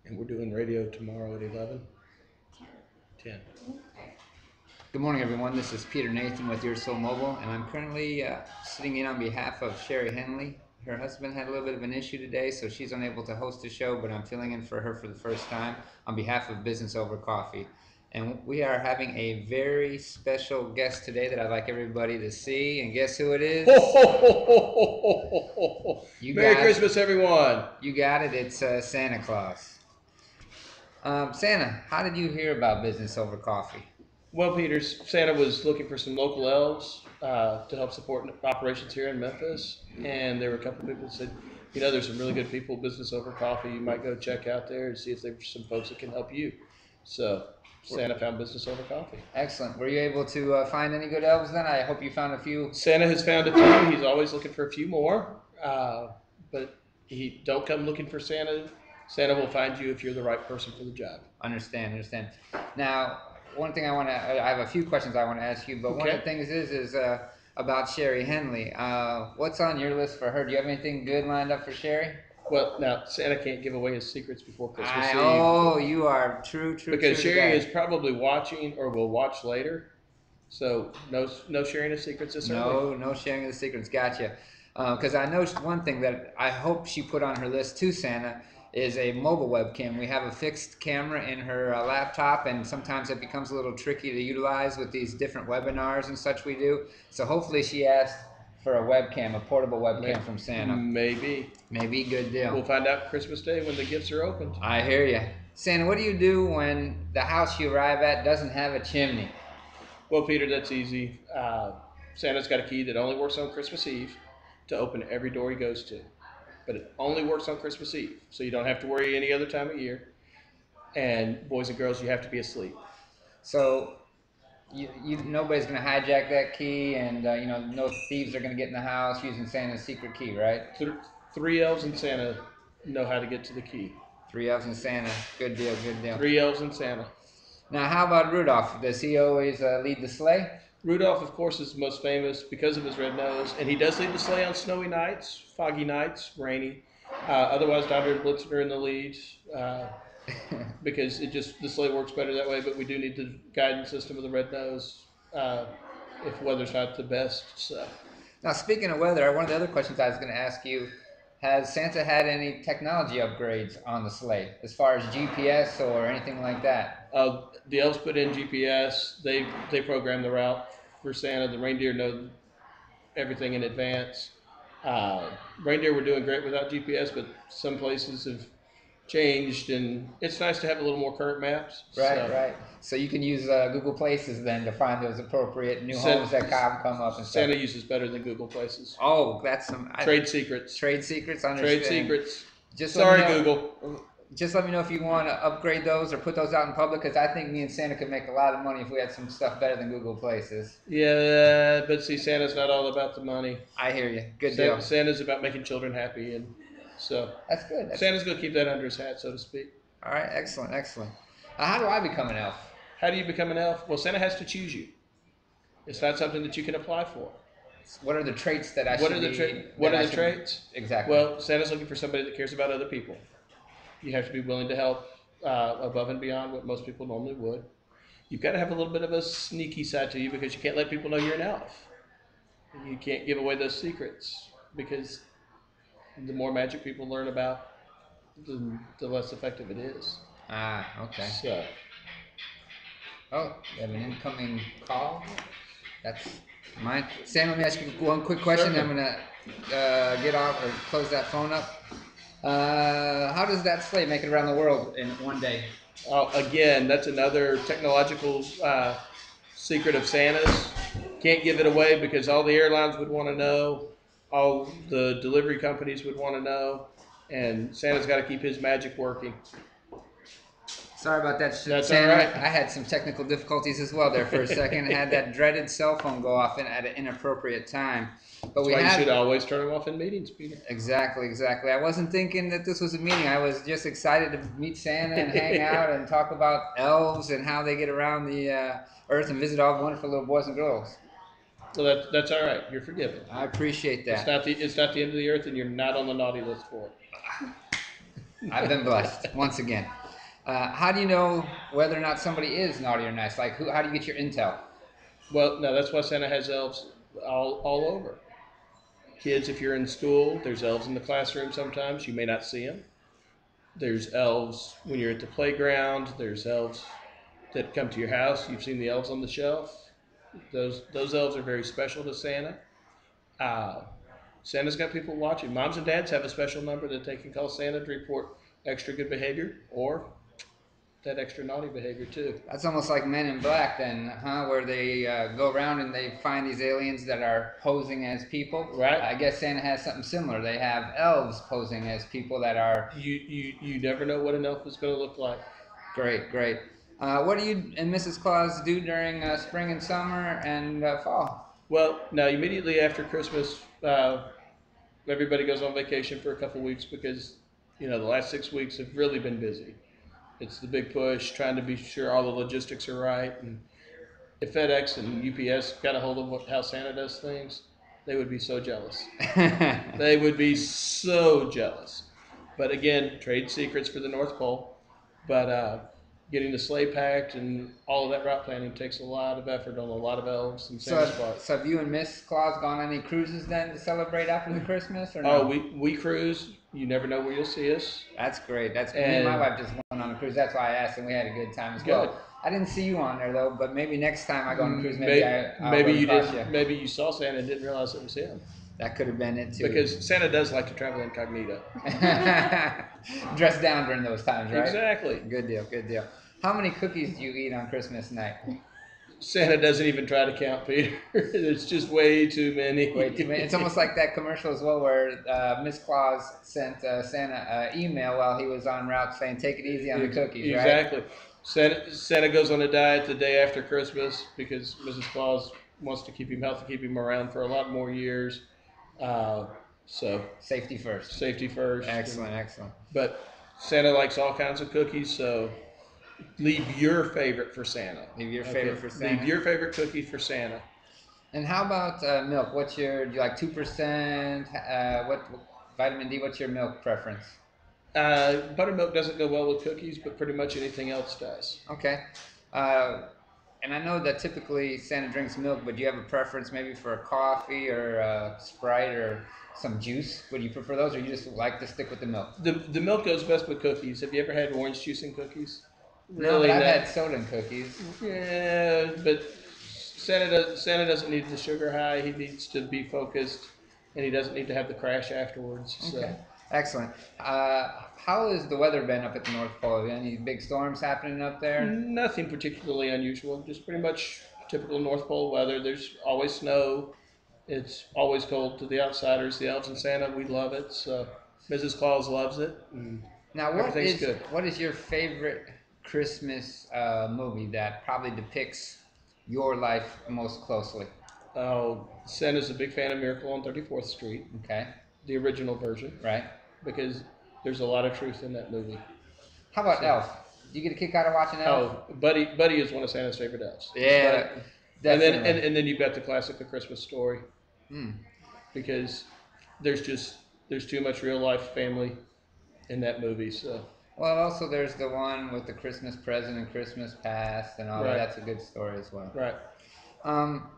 And we're doing radio tomorrow at 11? 10. Good morning, everyone. This is Peter Nathan with Your Soul Mobile, and I'm currently sitting in on behalf of Sherry Henley. Her husband had a little bit of an issue today, so she's unable to host the show, but I'm filling in for her for the first time on behalf of Business Over Coffee. And we are having a very special guest today that I'd like everybody to see. And guess who it is? Merry Christmas, everyone. You got it. It's Santa Claus. Santa, how did you hear about Business Over Coffee? Well, Peter, Santa was looking for some local elves to help support operations here in Memphis. And there were a couple of people that said, you know, there's some really good people, Business Over Coffee. You might go check out there and see if there's some folks that can help you. So Santa found Business Over Coffee. Excellent. Were you able to find any good elves then? I hope you found a few. Santa has found a few. He's always looking for a few more. But he don't come looking for Santa. Santa will find you if you're the right person for the job. Understand. Now, one thing I have a few questions I want to ask you, but one of the things is about Sherry Henley. What's on your list for her? Do you have anything good lined up for Sherry? Well, now, Santa can't give away his secrets before Christmas Eve. Oh, you are true. Because Sherry is probably watching or will watch later. So no sharing of secrets this early? No sharing of the secrets. Gotcha. Because I know one thing that I hope she put on her list to Santa is a mobile webcam. We have a fixed camera in her laptop, and sometimes it becomes a little tricky to utilize with these different webinars and such we do. So hopefully she asked for a webcam, a portable webcam from Santa. Maybe. Good deal. We'll find out Christmas Day when the gifts are opened. I hear you. Santa, what do you do when the house you arrive at doesn't have a chimney? Well, Peter, that's easy. Santa's got a key that only works on Christmas Eve to open every door he goes to. But it only works on Christmas Eve, so you don't have to worry any other time of year. And boys and girls, you have to be asleep. So nobody's going to hijack that key, and no thieves are going to get in the house using Santa's secret key, right? Three elves and Santa know how to get to the key. 3 elves and Santa. Good deal. 3 elves and Santa. Now, how about Rudolph? Does he always lead the sleigh? Rudolph, of course, is most famous because of his red nose, and he does lead the sleigh on snowy nights, foggy nights, rainy. Otherwise, Dodger and Blitzen are in the lead because the sleigh works better that way. But we do need the guidance system of the red nose if weather's not the best. So. Now, speaking of weather, one of the other questions I was going to ask you: has Santa had any technology upgrades on the sleigh, as far as GPS or anything like that? The elves put in GPS. They program the route for Santa. The reindeer know everything in advance. Reindeer were doing great without GPS, but some places have changed, and it's nice to have a little more current maps. Right. So you can use Google Places then to find those appropriate new homes that come up and stuff. Santa uses better than Google Places. Oh, that's some trade secrets. Trade secrets, understand. Trade secrets. Sorry, Google. Just let me know if you want to upgrade those or put those out in public, because I think me and Santa could make a lot of money if we had some stuff better than Google Places. Yeah, but see, Santa's not all about the money. I hear you. Good deal. Santa's about making children happy, and so that's good. Santa's going to keep that under his hat, so to speak. All right, excellent. How do I become an elf? How do you become an elf? Well, Santa has to choose you. It's not something that you can apply for. What are the traits that I should be? What are the traits? Exactly. Well, Santa's looking for somebody that cares about other people. You have to be willing to help above and beyond what most people normally would. You've got to have a little bit of a sneaky side to you because you can't let people know you're an elf. You can't give away those secrets because the more magic people learn about, the less effective it is. Okay. So. Oh, we have an incoming call. That's mine. Sam, let me ask you one quick question. Sure. I'm going to get off or close that phone up. How does that sleigh make it around the world in one day? Again, that's another technological secret of Santa's. Can't give it away because all the airlines would want to know, all the delivery companies would want to know, and Santa's got to keep his magic working. Sorry about that, That's Santa. all right. I had some technical difficulties as well there for a second. I had that dreaded cell phone go off at an inappropriate time. But That's why you should always turn them off in meetings, Peter. Exactly. I wasn't thinking that this was a meeting. I was just excited to meet Santa and hang out and talk about elves and how they get around the earth and visit all the wonderful little boys and girls. Well, that's all right. You're forgiven. I appreciate that. It's not the end of the earth, and you're not on the naughty list for it. I've been blessed once again. How do you know whether or not somebody is naughty or nice? Like, how do you get your intel? Well, no, that's why Santa has elves all over. Kids, if you're in school, there's elves in the classroom sometimes. You may not see them. There's elves when you're at the playground. There's elves that come to your house. You've seen the elves on the shelf. Those elves are very special to Santa. Uh, Santa's got people watching. Moms and dads have a special number that they can call Santa to report extra good behavior or that extra naughty behavior too. That's almost like Men in Black then, huh? Where they go around and they find these aliens that are posing as people. Right. I guess Santa has something similar. They have elves posing as people that are... You never know what an elf is going to look like. Great, great. What do you and Mrs. Claus do during spring and summer and fall? Well, now immediately after Christmas, everybody goes on vacation for a couple weeks because, the last 6 weeks have really been busy. It's the big push, trying to be sure all the logistics are right. And if FedEx and UPS got a hold of how Santa does things, they would be so jealous. They would be so jealous. But again, trade secrets for the North Pole. But getting the sleigh packed and all of that route planning takes a lot of effort on a lot of elves and Santa's part. So have you and Miss Claus gone on any cruises then to celebrate after the Christmas? Or no? Oh, we cruise. You never know where you'll see us. That's great. That's great. Me and my wife just went on a cruise. That's why I asked, and we had a good time as well. I didn't see you on there though, but maybe next time I go on a cruise, maybe you didn't. Maybe you saw Santa and didn't realize it was him. That could have been it too. Because Santa does like to travel incognito. Dress down during those times, right? Exactly. Good deal. Good deal. How many cookies do you eat on Christmas night? Santa doesn't even try to count, Peter. It's just way too many. Way too many. It's almost like that commercial as well where Miss Claus sent Santa an email while he was en route saying, "Take it easy on the cookies," right? Exactly. Santa goes on a diet the day after Christmas because Mrs. Claus wants to keep him healthy, keep him around for a lot more years. So safety first. Safety first. Excellent, excellent. But Santa likes all kinds of cookies, so leave your favorite for Santa. Leave your favorite for Santa. Leave your favorite cookie for Santa. And how about milk? Do you like 2%? What vitamin D? What's your milk preference? Buttermilk doesn't go well with cookies, but pretty much anything else does. Okay. And I know that typically Santa drinks milk, but do you have a preference maybe for a coffee or a Sprite or some juice? Would you prefer those, or you just like to stick with the milk? The milk goes best with cookies. Have you ever had orange juice in cookies? No, but I've had soda in cookies. Yeah, but Santa doesn't need the sugar high. He needs to be focused, and he doesn't need to have the crash afterwards. So. Okay, excellent. How has the weather been up at the North Pole? Any big storms happening up there? Nothing particularly unusual. Just pretty much typical North Pole weather. There's always snow. It's always cold to the outsiders. The elves and Santa, we love it. So Mrs. Claus loves it. Now, what is your favorite Christmas movie that probably depicts your life most closely? Oh, Santa's a big fan of Miracle on 34th Street. Okay. The original version. Right. Because there's a lot of truth in that movie. How about Elf? Do you get a kick out of watching Elf? Oh, Buddy is one of Santa's favorite elves. Yeah, definitely. And then you've got the classic A Christmas Story. Because there's too much real life family in that movie. So. Well, also there's the one with the Christmas Present and Christmas Past and all that. That's a good story as well. Right.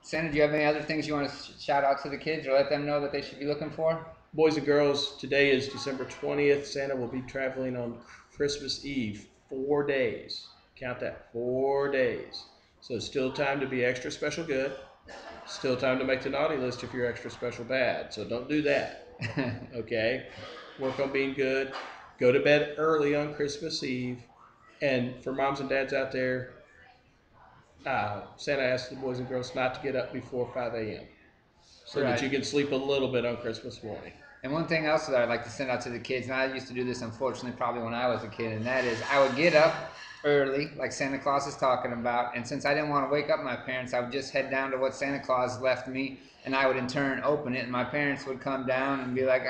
Santa, do you have any other things you want to shout out to the kids or let them know that they should be looking for? Boys and girls, today is December 20th. Santa will be traveling on Christmas Eve. 4 days. Count that. 4 days. So still time to be extra special good. Still time to make the naughty list if you're extra special bad. So don't do that. Okay? Work on being good. Go to bed early on Christmas Eve. And for moms and dads out there, Santa asks the boys and girls not to get up before 5 a.m. so that you can sleep a little bit on Christmas morning. And one thing else that I'd like to send out to the kids, and I used to do this unfortunately probably when I was a kid, and that is I would get up early, like Santa Claus is talking about, and since I didn't want to wake up my parents, I would just head down to what Santa Claus left me, and I would in turn open it, and my parents would come down and be like,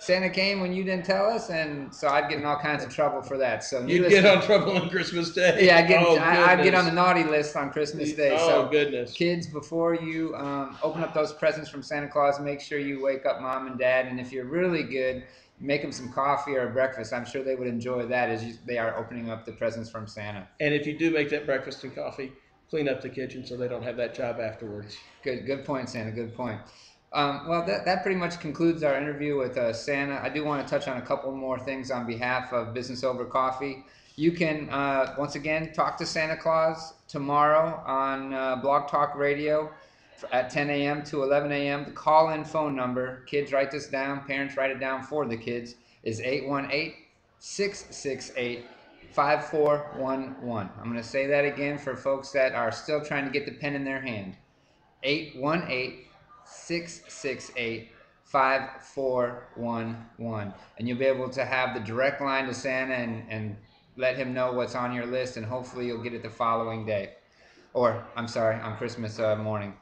Santa came when you didn't tell us, and so I'd get in all kinds of trouble for that. So you'd get on trouble on Christmas Day. Yeah, I'd get on the naughty list on Christmas Day. Oh, goodness. Kids, before you open up those presents from Santa Claus, make sure you wake up mom and dad, and if you're really good, make them some coffee or breakfast. I'm sure they would enjoy that as they are opening up the presents from Santa. And if you do make that breakfast and coffee, clean up the kitchen so they don't have that job afterwards. Good point, Santa. Good point. Well, that pretty much concludes our interview with Santa. I do want to touch on a couple more things on behalf of Business Over Coffee. You can, once again, talk to Santa Claus tomorrow on Blog Talk Radio at 10 a.m. to 11 a.m. The call-in phone number, kids write this down, parents write it down for the kids, is 818-668-5411. I'm going to say that again for folks that are still trying to get the pen in their hand. 818-668-5411. And you'll be able to have the direct line to Santa and let him know what's on your list, and hopefully you'll get it the following day. Or, I'm sorry, on Christmas morning.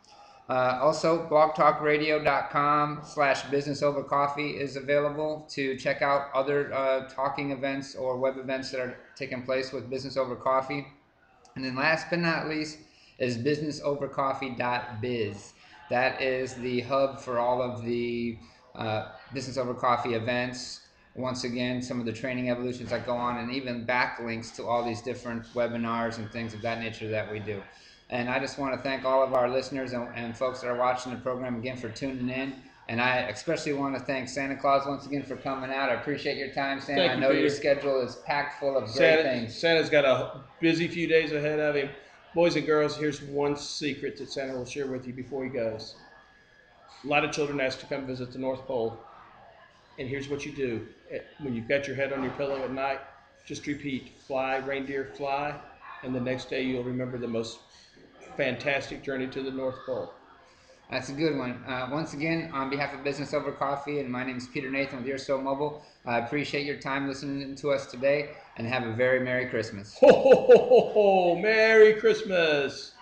Also, blogtalkradio.com/businessovercoffee is available to check out other talking events or web events that are taking place with Business Over Coffee. And then last but not least is businessovercoffee.biz. That is the hub for all of the Business Over Coffee events. Once again, some of the training evolutions that go on, and even backlinks to all these different webinars and things of that nature that we do. And I just want to thank all of our listeners and folks that are watching the program again for tuning in. And I especially want to thank Santa Claus once again for coming out. I appreciate your time, Santa. Thank you, I know Peter. your schedule is packed full of great things. Santa's got a busy few days ahead of him. Boys and girls, here's one secret that Santa will share with you before he goes. A lot of children ask to come visit the North Pole. And here's what you do. When you've got your head on your pillow at night, just repeat, fly, reindeer, fly. And the next day you'll remember the most fantastic journey to the North Pole. That's a good one. Once again, on behalf of Business Over Coffee, and my name is Peter Nathan with You're So Mobile, I appreciate your time listening to us today, and have a very Merry Christmas. Ho, ho, ho, ho, ho. Merry Christmas.